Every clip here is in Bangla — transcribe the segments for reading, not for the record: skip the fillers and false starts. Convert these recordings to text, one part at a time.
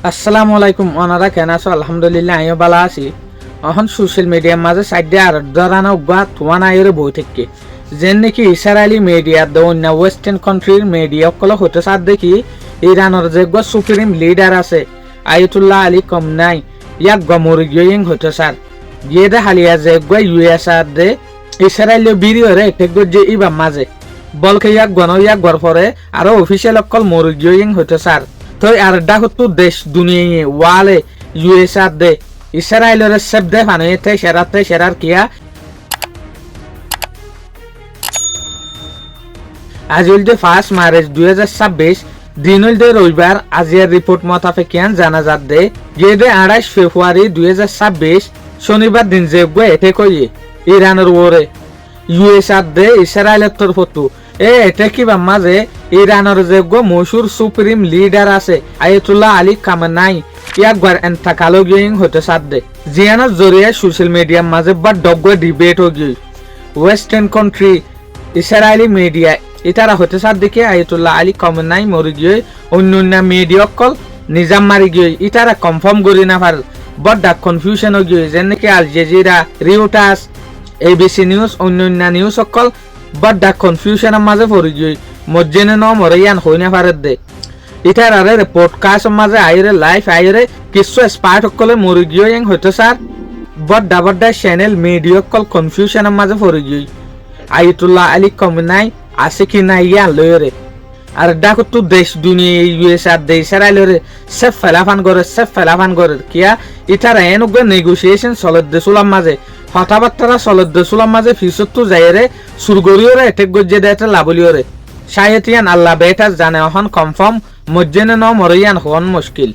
আসসালামু আলাইকুম ওনারা কেন আছো? আলহামদুলিল্লাহ আমিও ভালো আছি। এখন সোশ্যাল মিডিয়ার মাঝে সাইডে আর ধরানো বা তোমার আয়ের বই থেকে যেন নাকি ইসরায়েলি মিডিয়া অন্য ওয়েস্টার্ন কান্ট্রির মিডিয়া সকলে হতে সার দেখি ইরানের যে সুপ্রিম লিডার আছে আয়াতুল্লাহ আলী খমেনি ইয়াক গমরি গিয়ে হতে সার গিয়ে দে হালিয়া যে ইউএস আর দে ইসরায়েলীয় বিরিয়রে ঠেক যে ইবা মাঝে বলকে ইয়াক গর পরে আরো অফিসিয়াল অকল মরি গিয়ে হতে সার তো আর ডাকতো দেশ দুনিয়া ওয়ালে ইউএস আর দে ইসরায়েলের সব দে ফানুয়েতে সেরার কিয়া আজ হল যে 1 মার্চ 2026 দিন হল যে রবিবার। আজিয়ার রিপোর্ট মোতাবেকিয়ান জানা যাত দে গিয়ে দে 28 ফেব্রুয়ারি 2026 শনিবার দিন যে এতে কইয়ে ইরানের ওরে ইউএস আর দে ইসরায়েলের তরফতো এটা কিবা মাঝে ইরানের যে মশুর সুপ্রিম লিডার আছে আয়াতুল্লাহ আলী খমেনি একবার এন্তাকালো গিয়ে হতে সাধ্যে জিয়ানোর জরিয়ে সোশ্যাল মিডিয়ার মাঝে বা ডগ ডিবেট ও গিয়ে ওয়েস্টার্ন কান্ট্রি ইসরায়েলি মিডিয়া ইতারা হতে সার দেখে আয়াতুল্লাহ আলী খমেনি মরি গিয়ে অন্য মিডিয়া কল নিজাম মারি গিয়ে ইতারা কনফার্ম করি না পার বড় কনফিউশন ও গিয়ে যেন নাকি আল জাজিরা রিউটার্স এবিসি নিউজ অন্য নিউজ সকল বড় কনফিউশনের মাঝে পড়ি গিয়ে মজ্জেনে ন মরিয়ান হইনা পারে দে ইটার আরে পডকাস্ট মাঝে আইরে লাইভ আইরে কিছু স্পার্ট সকলে মরি গিয়ে হইতে সার বড় চ্যানেল মিডিয়া কল কনফিউশনের মাঝে পড়ি গিয়ে আয়াতুল্লাহ আলী খমেনি আছে কি না ইয়ান লয়রে আর ডাকো তো দেশ দুনিয়া ইউএস আর দেশ ইসরায়েলের সব ফেলাফান করে কিয়া ইটার এনগে নেগোসিয়েশন চলত দেশুলাম মাঝে কথাবার্তা চলত দেশুলাম মাঝে ফিসত তো যাইরে সুরগরিয়রে এটেক গজ্জে দেতে লাবলিয়রে শায়েতিয়ান আল্লাহ বেটার জানে এখন কনফার্ম মজ্জেনে ন মরিয়ান হন মুশকিল।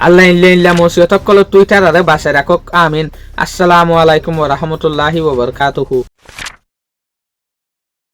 আল্লাহ ইল্লা মসিয়ত কল টুইটার আরে বাসে রাখক আমিন। আসসালামু আলাইকুম ওয়া রাহমাতুল্লাহি ওয়া বারাকাতুহু।